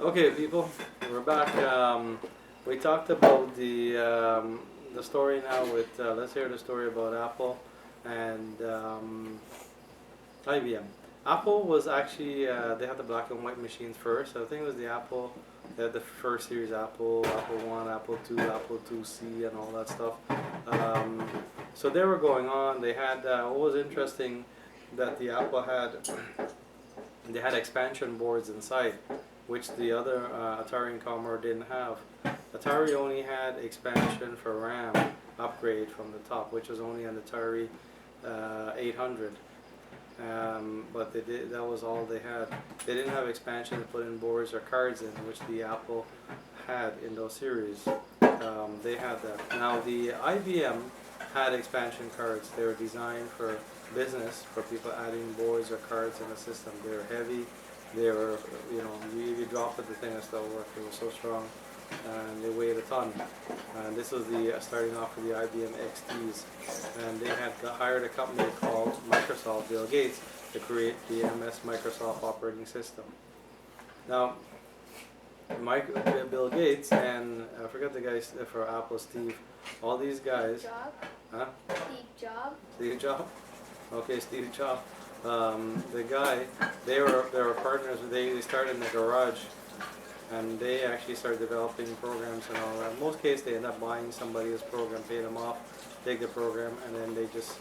Okay, people, we're back. We talked about the story now. Let's hear the story about Apple and IBM. Apple was actually they had the black and white machines first. I think it was the Apple. They had the first series Apple, Apple One, Apple Two, Apple IIc, and all that stuff. Um, so they were going on. They had what was interesting that the Apple had. They had expansion boards inside, which the other Atari and Commodore didn't have. Atari only had expansion for RAM upgrade from the top, which was only an Atari 800. But that was all they had. They didn't have expansion to put in boards or cards in, which the Apple had in those series. They had that. Now the IBM had expansion cards. They were designed for business, for people adding boards or cards in the system. They were heavy. They were, you dropped it, the thing would still work. They were so strong, and they weighed a ton. And this was the starting off with the IBM XTs, and they had hired a company called Microsoft, Bill Gates, to create the MS Microsoft operating system. Now, Bill Gates and I forgot the guys for Apple, Steve. All these guys. Job? Huh? Steve Jobs? Steve Jobs. Okay, Steve Jobs. The guy, they were partners. They started in the garage, and they actually started developing programs and all that. In most cases, they end up buying somebody's program, pay them off, take the program, and then they just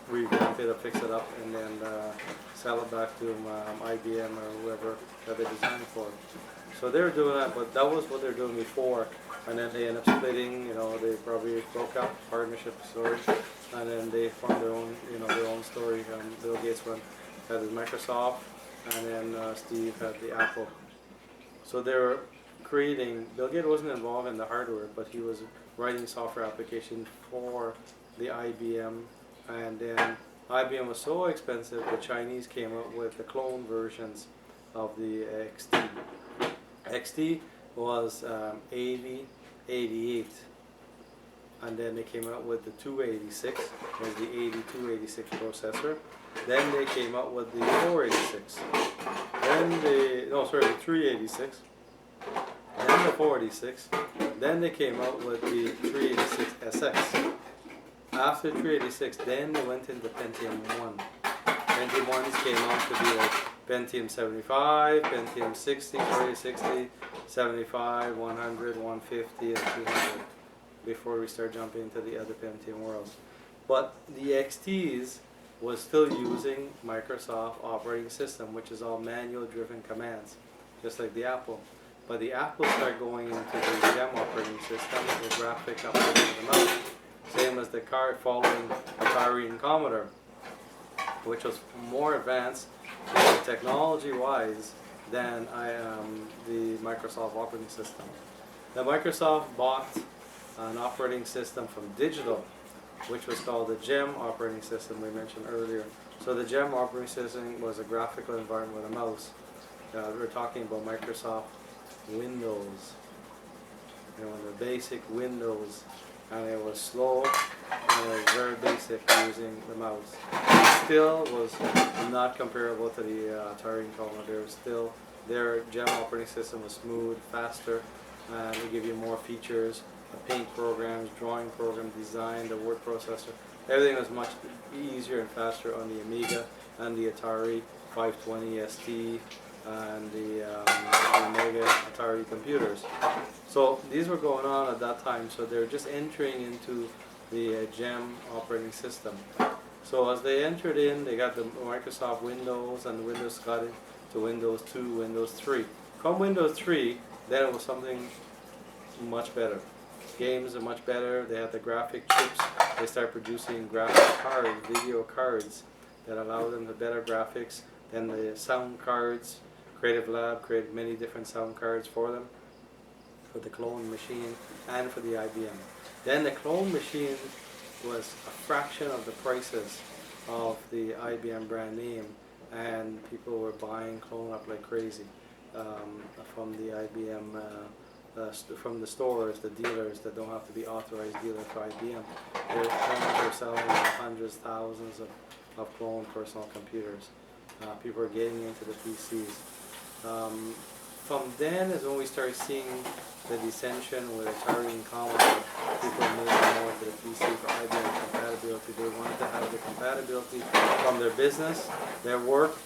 revamp it or fix it up, and then sell it back to IBM or whoever that they designed for. So they were doing that, but that was what they were doing before. And then they ended up splitting. They probably broke up, partnership story, and then they formed their own story. Bill Gates had his Microsoft, and then Steve had the Apple. So they were creating. Bill Gates wasn't involved in the hardware, but he was writing software applications for the IBM. And then IBM was so expensive, the Chinese came up with the clone versions of the XT. XT was 80, 88, and then they came out with the 286, was the 8286 processor. Then they came out with the 486. The 386. Then the 486. Then they came out with the 386 SX. After 386, then they went into Pentium 1. Pentium 1s came out to be like Pentium 75, Pentium 60, 4060, 75, 100, 150, and 200 before we start jumping into the other Pentium worlds. But the XTs was still using Microsoft operating system, which is all manual driven commands, just like the Apple. But the Apple started going into the GEM operating system, the graphic updating the mouse, same as the card following Atari and Commodore, which was more advanced technology-wise than the Microsoft operating system. Now Microsoft bought an operating system from Digital, which was called the GEM operating system we mentioned earlier. So the GEM operating system was a graphical environment with a mouse. We're talking about Microsoft Windows, the basic Windows, and it was slow and it was very basic using the mouse. It still was not comparable to the Atari and Commodore. Their GEM operating system was smooth, faster, and they give you more features. The paint programs, drawing program, design, the word processor, everything was much easier and faster on the Amiga and the Atari 520 ST and the Mega Atari computers. So these were going on at that time, so they're just entering into the GEM operating system. So as they entered in, they got the Microsoft Windows, and the Windows got into Windows 2, Windows 3. Come Windows 3, then it was something much better. Games are much better. They had the graphic chips. They start producing graphic cards, video cards that allow them the better graphics. Then the sound cards. Creative Lab created many different sound cards for them, for the clone machine and for the IBM. Then the clone machine was a fraction of the prices of the IBM brand name, and people were buying clone up like crazy from the IBM. From the stores, the dealers that don't have to be authorized dealer for IBM. They're selling hundreds, thousands of clone personal computers. People are getting into the PCs. from then is when we started seeing the dissension with Atari and Commodore. People moving more to the PC for IBM compatibility. They wanted to have the compatibility from their business, their work,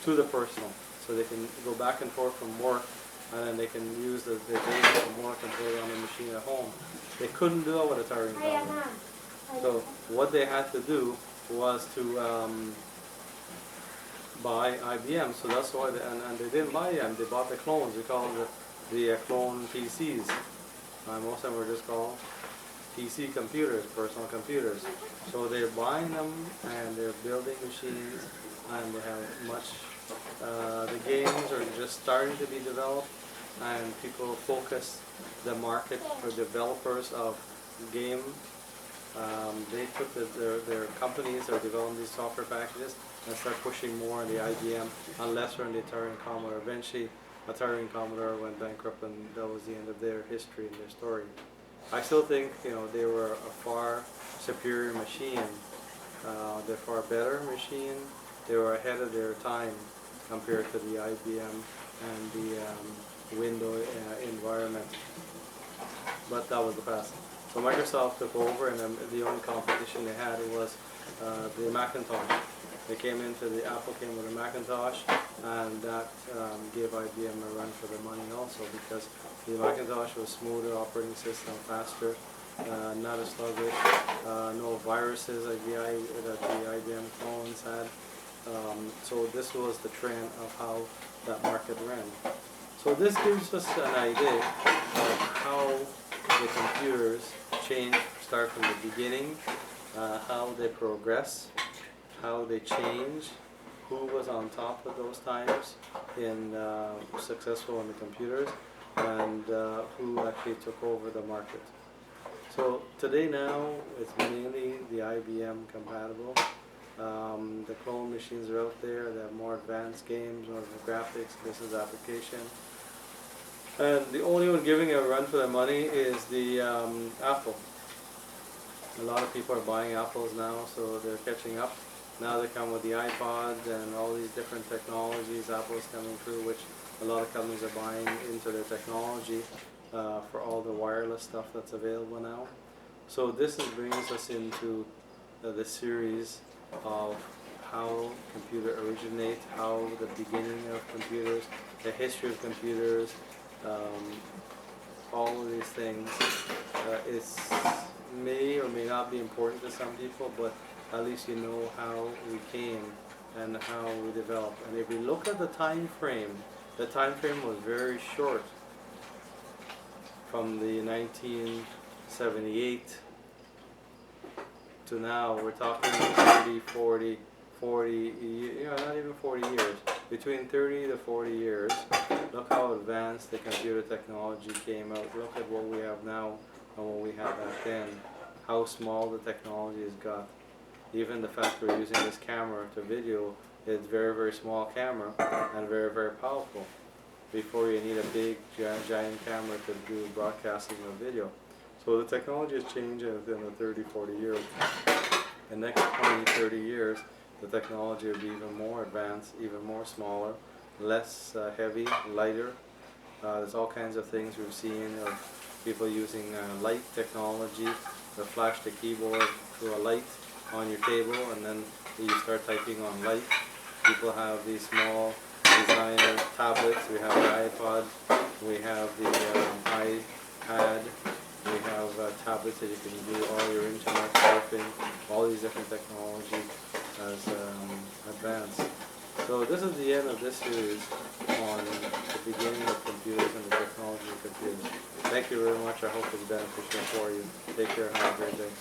to the personal. So they can go back and forth from work, and then they can use the data from work and put it on the machine at home. They couldn't do it with Atari and Commodore. So what they had to do was to buy IBM. So that's why, and they didn't buy IBM, they bought the clones. We call them the clone PCs. Most of them were just called PC computers, personal computers. So they're buying them and they're building machines, and they have much, the games are just starting to be developed, and people focus the market for developers of game. They took their companies are developing these software packages and start pushing more on the IBM, and lesser on the Atari and Commodore. Eventually, Atari and Commodore went bankrupt, and that was the end of their history and their story. I still think, you know, they were a far superior machine. They're far better machine. They were ahead of their time compared to the IBM and the Windows environment. But that was the past. So Microsoft took over, and the only competition they had was the Macintosh. They came into the Apple came with a Macintosh, and that gave IBM a run for their money also, because the Macintosh was smoother operating system, faster, not as sluggish, no viruses like that the IBM clones had. So this was the trend of how that market ran. So this gives us an idea of how the computers change, start from the beginning, how they progress, how they change, who was on top of those times in successful in the computers, and who actually took over the market. So today now it's mainly the IBM compatible. The clone machines are out there. They have more advanced games, more graphics, business application. And the only one giving a run for their money is the Apple. A lot of people are buying Apples now, so they're catching up. Now they come with the iPods and all these different technologies. Apple's coming through, which a lot of companies are buying into their technology for all the wireless stuff that's available now. So this brings us into the series of how computer originate, how the beginning of computers, the history of computers, all of these things. It may or may not be important to some people, but at least you know how we came and how we developed. And if we look at the time frame was very short, from the 1978 to now. We're talking 30, 40, not even 40 years. Between 30 to 40 years. Look how advanced the computer technology came out. Look at what we have now and what we had back then. How small the technology has got. Even the fact we're using this camera to video, it's very, very small camera and very, very powerful. Before you need a big, giant camera to do broadcasting of video. So the technology has changed within the 30, 40 years. In the next 20, 30 years, the technology will be even more advanced, even more smaller, less heavy, lighter. There's all kinds of things we've seen of people using light technology to flash the keyboard through a light on your table, and then you start typing on light. People have these small designer tablets. We have the iPod, we have the iPad, we have tablets that you can do all your internet surfing, all these different technologies as advanced. So this is the end of this series on the beginning of computers and the technology of computers. Thank you very much. I hope it's beneficial for you. Take care and have a great day.